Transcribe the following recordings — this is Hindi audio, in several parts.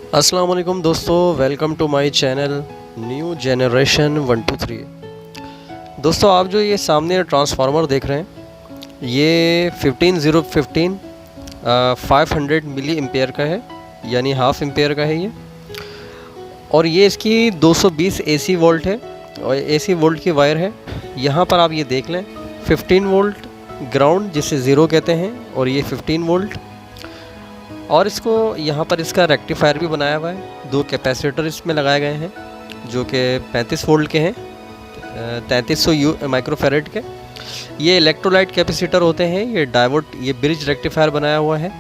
अस्सलाम वालेकुम दोस्तों, welcome to my channel new generation 123। दोस्तों, आप जो ये सामने ट्रांसफार्मर देख रहे हैं ये 15015 500 मिली एम्पेयर का है, यानी हाफ एम्पेयर का है ये। और ये इसकी 220 एसी वोल्ट है और एसी वोल्ट की वायर है। यहाँ पर आप ये देख लें 15 वोल्ट ग्राउंड जिसे ज़ीरो कहते हैं, और ये 15 वोल्ट। और इसको यहाँ पर इसका रेक्टिफायर भी बनाया हुआ है। दो कैपेसिटर इसमें लगाए गए हैं जो कि 35 वोल्ट के हैं, 3300 माइक्रोफेरेड के। ये इलेक्ट्रोलाइट कैपेसिटर होते हैं, ये डायोड, ये ब्रिज रेक्टिफायर बनाया हुआ है।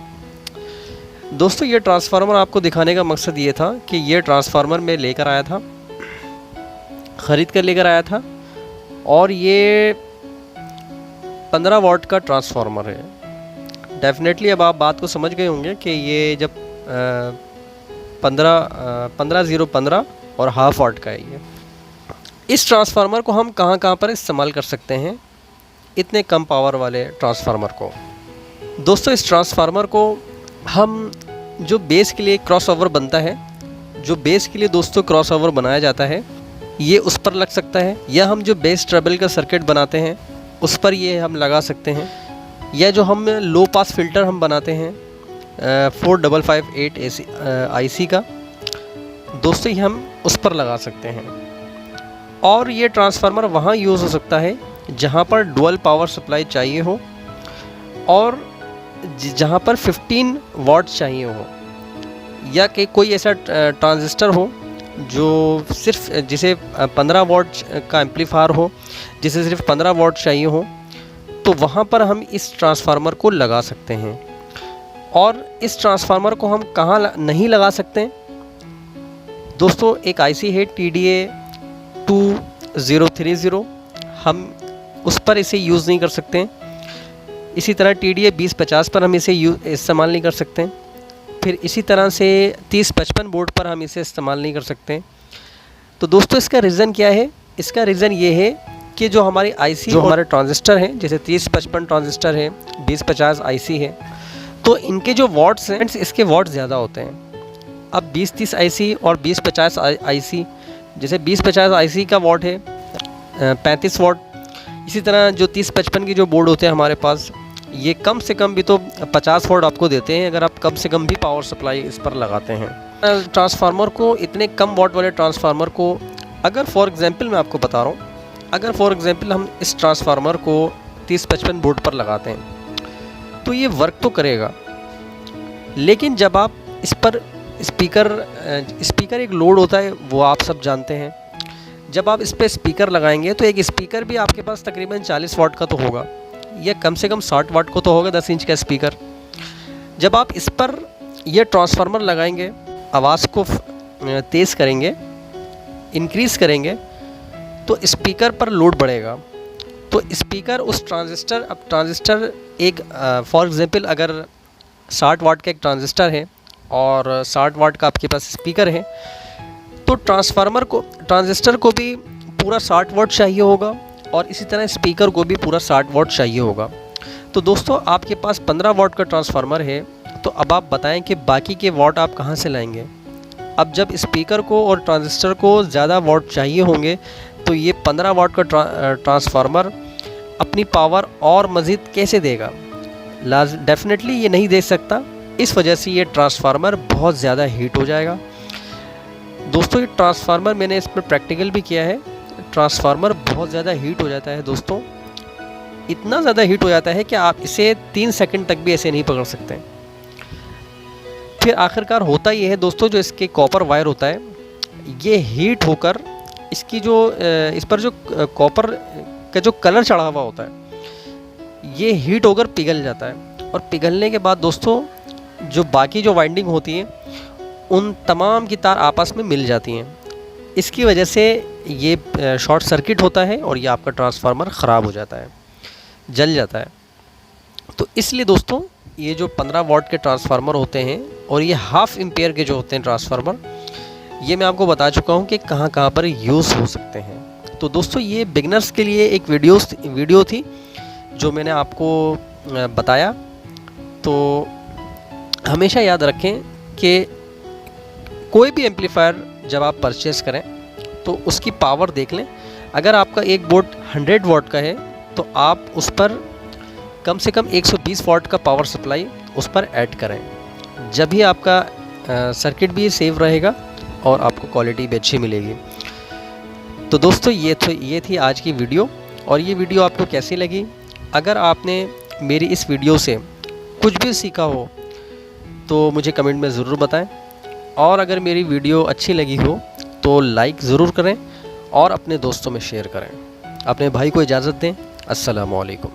दोस्तों, ये ट्रांसफार्मर आपको दिखाने का मकसद ये था कि ये ट्रांसफार्मर मैं लेकर आया था, ख़रीद कर लेकर आया था, और ये 15 वाट का ट्रांसफार्मर है। डेफिनेटली अब आप बात को समझ गए होंगे कि ये जब 15 और हाफ वाट का है ये। इस ट्रांसफार्मर को हम कहाँ पर इस्तेमाल कर सकते हैं, इतने कम पावर वाले ट्रांसफार्मर को। दोस्तों, इस ट्रांसफार्मर को हम जो बेस के लिए क्रॉस ओवर बनता है, जो बेस के लिए दोस्तों क्रॉस ओवर बनाया जाता है, ये उस पर लग सकता है, या हम जो बेस ट्रबल का सर्किट बनाते हैं उस पर ये हम लगा सकते हैं, या जो हम लो पास फ़िल्टर हम बनाते हैं 4558 IC का, दोस्तों ये हम उस पर लगा सकते हैं। और ये ट्रांसफार्मर वहाँ यूज़ हो सकता है जहाँ पर डुअल पावर सप्लाई चाहिए हो, और जहाँ पर 15 वाट चाहिए हो, या कि कोई ऐसा ट्रांजिस्टर हो जो सिर्फ जिसे 15 वाट का एम्पलीफायर हो, जिसे सिर्फ 15 वाट चाहिए हो, तो वहाँ पर हम इस ट्रांसफार्मर को लगा सकते हैं। और इस ट्रांसफार्मर को हम कहाँ नहीं लगा सकते दोस्तों, एक IC है TDA 2030, हम उस पर इसे यूज़ नहीं कर सकते। इसी तरह TDA 2050 पर हम इसे इस्तेमाल नहीं कर सकते। फिर इसी तरह से 3055 बोर्ड पर हम इसे इस्तेमाल नहीं कर सकते। तो दोस्तों, इसका रीज़न क्या है? इसका रीज़न ये है कि जो हमारी IC, जो हमारे ट्रांजिस्टर हैं, जैसे 3055 ट्रांजिस्टर है, 2050 IC है, तो इनके जो वॉट्स हैं, इसके वॉट ज़्यादा होते हैं। अब 2030 IC और 2050 IC, जैसे 2050 IC का वॉट है 35 वॉट। इसी तरह जो 3055 की जो बोर्ड होते हैं हमारे पास, ये कम से कम भी तो 50 वॉट आपको देते हैं, अगर आप कम से कम भी पावर सप्लाई इस पर लगाते हैं। ट्रांसफार्मर को, इतने कम वॉट वाले ट्रांसफार्मर को, अगर फॉर एग्जांपल मैं आपको बता रहा हूँ, अगर फॉर एग्जांपल हम इस ट्रांसफार्मर को 3055 बोर्ड पर लगाते हैं तो ये वर्क तो करेगा, लेकिन जब आप इस पर स्पीकर एक लोड होता है, वो आप सब जानते हैं। जब आप इस पर स्पीकर लगाएंगे तो एक स्पीकर भी आपके पास तकरीबन 40 वाट का तो होगा, या कम से कम 60 वाट को तो होगा, 10 इंच का स्पीकर। जब आप इस पर यह ट्रांसफार्मर लगाएंगे, आवाज़ को तेज़ करेंगे, इंक्रीज़ करेंगे, तो स्पीकर पर लोड बढ़ेगा। तो स्पीकर उस ट्रांजिस्टर, अब ट्रांजिस्टर एक फॉर एग्जांपल अगर 60 वाट का एक ट्रांजिस्टर है और 60 वाट का आपके पास स्पीकर है, तो ट्रांजिस्टर को भी पूरा 60 वाट चाहिए होगा, और इसी तरह स्पीकर को भी पूरा 60 वाट चाहिए होगा। तो दोस्तों, आपके पास 15 वाट का ट्रांसफार्मर है, तो अब आप बताएं कि बाकी के वाट आप कहाँ से लाएंगे? अब जब स्पीकर को और ट्रांजिस्टर को ज़्यादा वाट चाहिए होंगे, तो ये 15 वाट का ट्रांसफार्मर अपनी पावर और मज़ीद कैसे देगा? डेफिनेटली ये नहीं दे सकता। इस वजह से ये ट्रांसफार्मर बहुत ज़्यादा हीट हो जाएगा। दोस्तों, ये ट्रांसफार्मर मैंने इस पर प्रैक्टिकल भी किया है, ट्रांसफार्मर बहुत ज़्यादा हीट हो जाता है दोस्तों। इतना ज़्यादा हीट हो जाता है कि आप इसे 3 सेकंड तक भी ऐसे नहीं पकड़ सकते। फिर आखिरकार होता ये है दोस्तों, जो इसके कॉपर वायर होता है, ये हीट होकर इसकी जो इस पर जो कॉपर का जो कलर चढ़ा हुआ होता है, ये हीट होकर पिघल जाता है। और पिघलने के बाद दोस्तों, जो बाकी जो वाइंडिंग होती है, उन तमाम की तार आपस में मिल जाती हैं। इसकी वजह से ये शॉर्ट सर्किट होता है और ये आपका ट्रांसफार्मर ख़राब हो जाता है, जल जाता है। तो इसलिए दोस्तों, ये जो 15 वाट के ट्रांसफार्मर होते हैं और ये हाफ एम्पेयर के जो होते हैं ट्रांसफार्मर, ये मैं आपको बता चुका हूँ कि कहाँ पर यूज़ हो सकते हैं। तो दोस्तों, ये बिगनर्स के लिए एक वीडियो थी जो मैंने आपको बताया। तो हमेशा याद रखें कि कोई भी एम्पलीफायर जब आप परचेज़ करें तो उसकी पावर देख लें। अगर आपका एक बोर्ड 100 वाट का है तो आप उस पर कम से कम 120 वाट का पावर सप्लाई उस पर ऐड करें, जब भी आपका सर्किट भी सेव रहेगा और आपको क्वालिटी भी अच्छी मिलेगी। तो दोस्तों ये थी आज की वीडियो, और ये वीडियो आपको कैसी लगी? अगर आपने मेरी इस वीडियो से कुछ भी सीखा हो तो मुझे कमेंट में ज़रूर बताएं, और अगर मेरी वीडियो अच्छी लगी हो तो लाइक ज़रूर करें और अपने दोस्तों में शेयर करें। अपने भाई को इजाज़त दें। अस्सलामु अलैकुम।